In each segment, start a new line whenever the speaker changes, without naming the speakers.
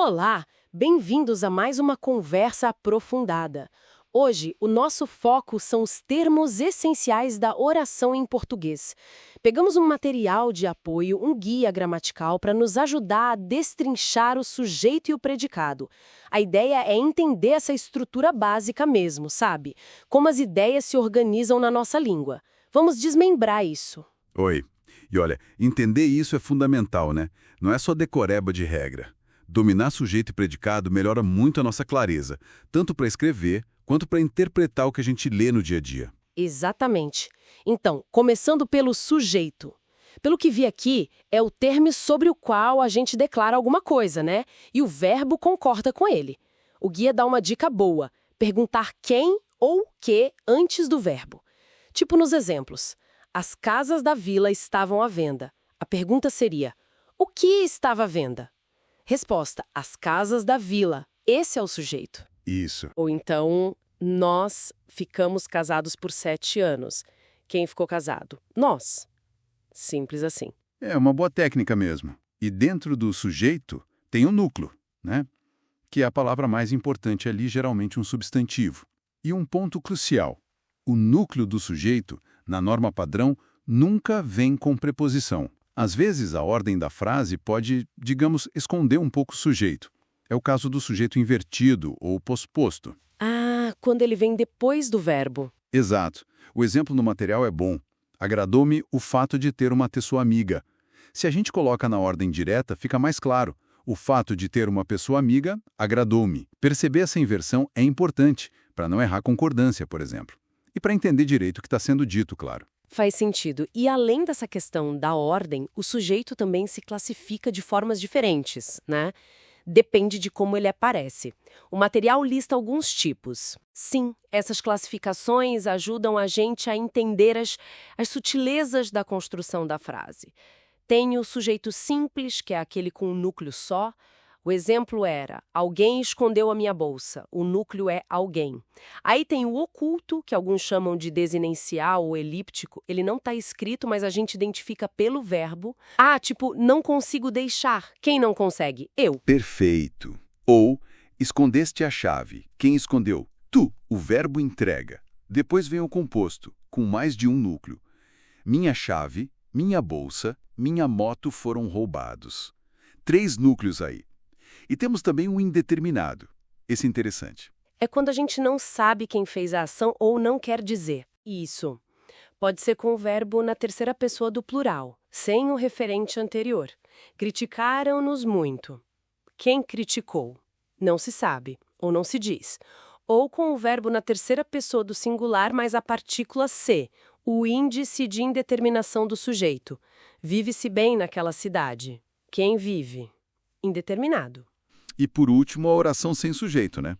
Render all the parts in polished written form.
Olá, bem-vindos a mais uma conversa aprofundada. Hoje, o nosso foco são os termos essenciais da oração em português. Pegamos um material de apoio, um guia gramatical, para nos ajudar a destrinchar o sujeito e o predicado. A ideia é entender essa estrutura básica mesmo, sabe? Como as ideias se organizam na nossa língua. Vamos desmembrar isso.
Oi. E olha, entender isso é fundamental, né? Não é só decoreba de regra. Dominar sujeito e predicado melhora muito a nossa clareza, tanto para escrever quanto para interpretar o que a gente lê no dia a dia.
Exatamente. Então, começando pelo sujeito. Pelo que vi aqui, é o termo sobre o qual a gente declara alguma coisa, né? E o verbo concorda com ele. O guia dá uma dica boa: perguntar quem ou que antes do verbo. Tipo nos exemplos. As casas da vila estavam à venda. A pergunta seria: o que estava à venda? Resposta: as casas da vila. Esse é o sujeito.
Isso.
Ou então, nós ficamos casados por 7 anos. Quem ficou casado? Nós. Simples assim.
É uma boa técnica mesmo. E dentro do sujeito tem o núcleo, né? Que é a palavra mais importante ali, geralmente um substantivo. E um ponto crucial: o núcleo do sujeito, na norma padrão, nunca vem com preposição. Às vezes, a ordem da frase pode, digamos, esconder um pouco o sujeito. É o caso do sujeito invertido ou posposto.
Ah, quando ele vem depois do verbo.
Exato. O exemplo no material é bom. Agradou-me o fato de ter uma pessoa amiga. Se a gente coloca na ordem direta, fica mais claro. O fato de ter uma pessoa amiga agradou-me. Perceber essa inversão é importante, para não errar concordância, por exemplo. E para entender direito o que está sendo dito, claro.
Faz sentido. E além dessa questão da ordem, o sujeito também se classifica de formas diferentes, né? Depende de como ele aparece. O material lista alguns tipos. Sim, essas classificações ajudam a gente a entender as sutilezas da construção da frase. Tem o sujeito simples, que é aquele com um núcleo só. O exemplo era: alguém escondeu a minha bolsa. O núcleo é alguém. Aí tem o oculto, que alguns chamam de desinencial ou elíptico. Ele não está escrito, mas a gente identifica pelo verbo. Ah, tipo, não consigo deixar. Quem não consegue? Eu.
Perfeito. Ou, escondeste a chave. Quem escondeu? Tu, o verbo entrega. Depois vem o composto, com mais de um núcleo. Minha chave, minha bolsa, minha moto foram roubados. 3 núcleos aí. E temos também um indeterminado. Esse é interessante.
É quando a gente não sabe quem fez a ação ou não quer dizer. Isso. Pode ser com o verbo na terceira pessoa do plural, sem o referente anterior. Criticaram-nos muito. Quem criticou? Não se sabe, ou não se diz. Ou com o verbo na terceira pessoa do singular, mas a partícula se, o índice de indeterminação do sujeito. Vive-se bem naquela cidade. Quem vive? Indeterminado.
E por último, a oração sem sujeito, né?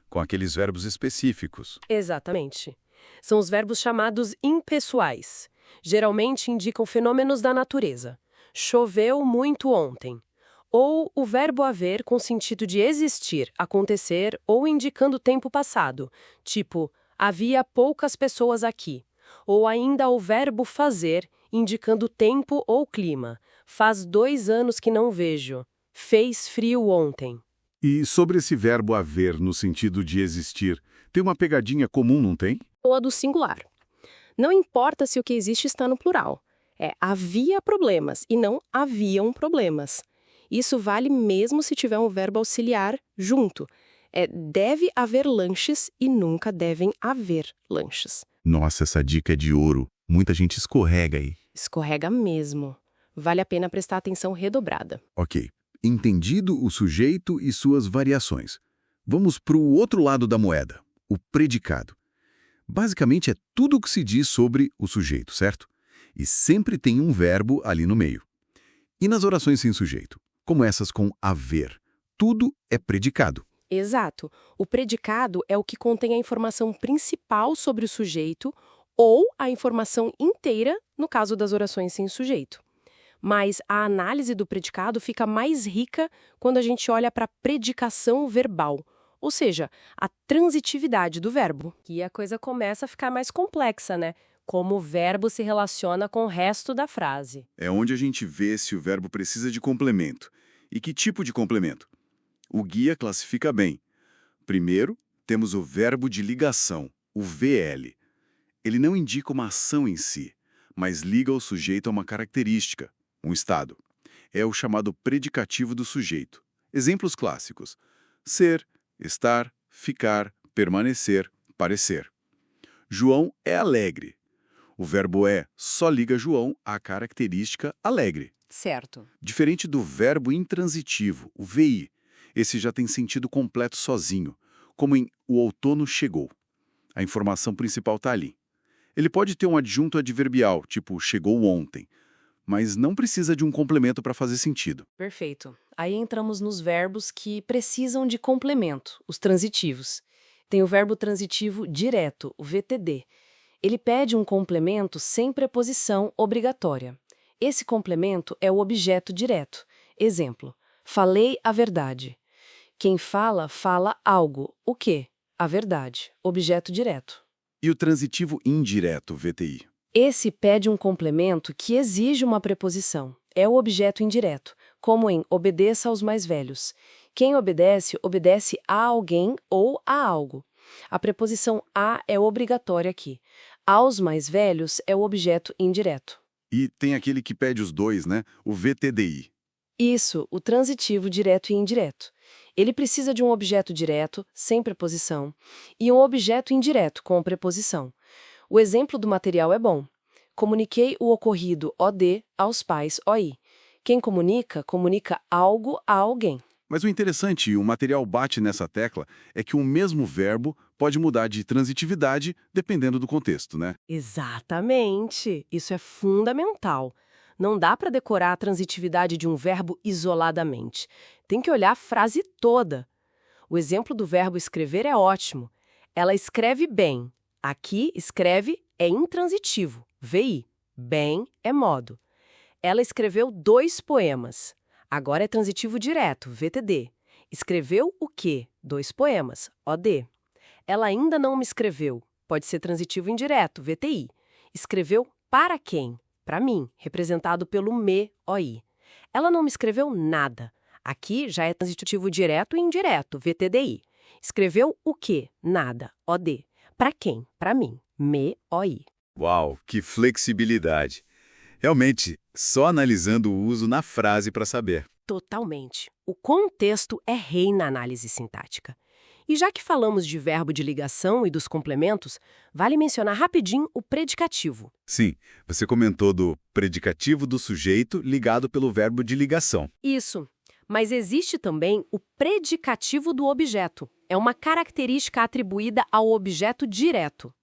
Com aqueles verbos específicos.
Exatamente. São os verbos chamados impessoais. Geralmente indicam fenômenos da natureza. Choveu muito ontem. Ou o verbo haver com sentido de existir, acontecer ou indicando tempo passado. Tipo, havia poucas pessoas aqui. Ou ainda o verbo fazer, indicando tempo ou clima. Faz 2 anos que não vejo. Fez frio ontem.
E sobre esse verbo haver no sentido de existir, tem uma pegadinha comum, não tem?
Ou a do singular. Não importa se o que existe está no plural. Havia problemas e não haviam problemas. Isso vale mesmo se tiver um verbo auxiliar junto. Deve haver lanches e nunca devem haver lanches.
Nossa, essa dica é de ouro. Muita gente escorrega aí.
Escorrega mesmo. Vale a pena prestar atenção redobrada.
Ok. Entendido o sujeito e suas variações. Vamos para o outro lado da moeda, o predicado. Basicamente é tudo o que se diz sobre o sujeito, certo? E sempre tem um verbo ali no meio. E nas orações sem sujeito, como essas com haver, tudo é predicado.
Exato. O predicado é o que contém a informação principal sobre o sujeito ou a informação inteira, no caso das orações sem sujeito. Mas a análise do predicado fica mais rica quando a gente olha para a predicação verbal, ou seja, a transitividade do verbo. E a coisa começa a ficar mais complexa, né? Como o verbo se relaciona com o resto da frase.
É onde a gente vê se o verbo precisa de complemento. E que tipo de complemento?
O guia classifica bem. Primeiro, temos o verbo de ligação, o VL. Ele não indica uma ação em si, mas liga o sujeito a uma característica, um estado. É o chamado predicativo do sujeito. Exemplos clássicos: ser, estar, ficar, permanecer, parecer. João é alegre. O verbo é só liga João à característica alegre.
Certo.
Diferente do verbo intransitivo, o VI. Esse já tem sentido completo sozinho, como em o outono chegou. A informação principal está ali. Ele pode ter um adjunto adverbial, tipo chegou ontem, mas não precisa de um complemento para fazer sentido.
Perfeito. Aí entramos nos verbos que precisam de complemento, os transitivos. Tem o verbo transitivo direto, o VTD. Ele pede um complemento sem preposição obrigatória. Esse complemento é o objeto direto. Exemplo: falei a verdade. Quem fala, fala algo. O quê? A verdade. Objeto direto.
E o transitivo indireto, VTI?
Esse pede um complemento que exige uma preposição. É o objeto indireto, como em obedeça aos mais velhos. Quem obedece, obedece a alguém ou a algo. A preposição a é obrigatória aqui. Aos mais velhos é o objeto indireto.
E tem aquele que pede os dois, né? O VTDI.
Isso, o transitivo direto e indireto. Ele precisa de um objeto direto, sem preposição, e um objeto indireto, com preposição. O exemplo do material é bom. Comuniquei o ocorrido OD aos pais OI. Quem comunica, comunica algo a alguém.
Mas o interessante, e o material bate nessa tecla, é que um mesmo verbo pode mudar de transitividade dependendo do contexto, né?
Exatamente. Isso é fundamental. Não dá para decorar a transitividade de um verbo isoladamente. Tem que olhar a frase toda. O exemplo do verbo escrever é ótimo. Ela escreve bem. Aqui, escreve é intransitivo, VI. Bem é modo. Ela escreveu 2 poemas. Agora é transitivo direto, VTD. Escreveu o quê? 2 poemas, OD. Ela ainda não me escreveu. Pode ser transitivo indireto, VTI. Escreveu para quem? Para mim, representado pelo me, OI. Ela não me escreveu nada. Aqui já é transitivo direto e indireto, VTDI. Escreveu o quê? Nada, OD. Para quem? Para mim, me, OI.
Uau, que flexibilidade! Realmente, só analisando o uso na frase para saber.
Totalmente. O contexto é rei na análise sintática. E já que falamos de verbo de ligação e dos complementos, vale mencionar rapidinho o predicativo.
Sim, você comentou do predicativo do sujeito ligado pelo verbo de ligação.
Isso. Mas existe também o predicativo do objeto. É uma característica atribuída ao objeto direto.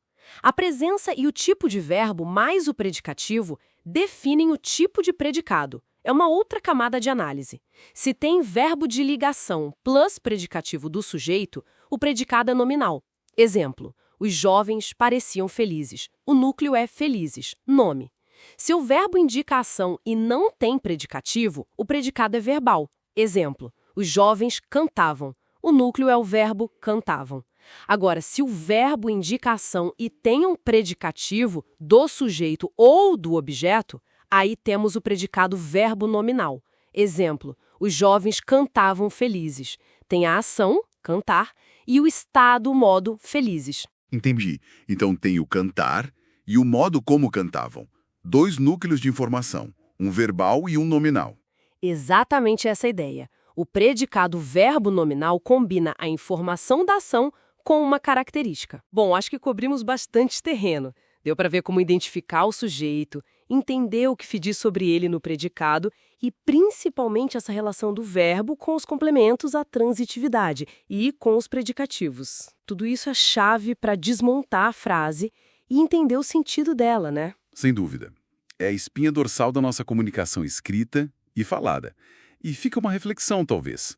A presença e o tipo de verbo mais o predicativo definem o tipo de predicado. É uma outra camada de análise. Se tem verbo de ligação plus predicativo do sujeito, o predicado é nominal. Exemplo: os jovens pareciam felizes. O núcleo é felizes, nome. Se o verbo indica a ação e não tem predicativo, o predicado é verbal. Exemplo: os jovens cantavam. O núcleo é o verbo cantavam. Agora, se o verbo indica a ação e tem um predicativo do sujeito ou do objeto, aí temos o predicado verbo nominal. Exemplo: os jovens cantavam felizes. Tem a ação, cantar, e o estado, modo, felizes.
Entendi. Então tem o cantar e o modo como cantavam. 2 núcleos de informação, um verbal e um nominal.
Exatamente essa ideia. O predicado verbo nominal combina a informação da ação com uma característica. Bom, acho que cobrimos bastante terreno. Deu para ver como identificar o sujeito, entender o que diz sobre ele no predicado e, principalmente, essa relação do verbo com os complementos à transitividade e com os predicativos. Tudo isso é chave para desmontar a frase e entender o sentido dela, né?
Sem dúvida. É a espinha dorsal da nossa comunicação escrita e falada. E fica uma reflexão, talvez.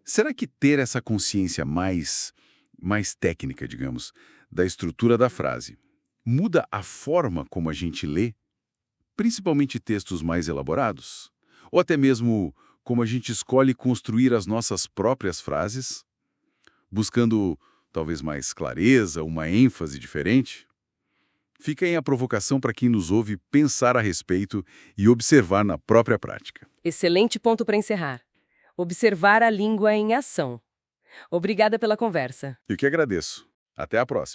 Será que ter essa consciência mais técnica, digamos, da estrutura da frase, muda a forma como a gente lê, principalmente textos mais elaborados? Ou até mesmo como a gente escolhe construir as nossas próprias frases, buscando talvez mais clareza, uma ênfase diferente? Fica aí a provocação para quem nos ouve pensar a respeito e observar na própria prática.
Excelente ponto para encerrar. Observar a língua em ação. Obrigada pela conversa.
Eu que agradeço. Até a próxima.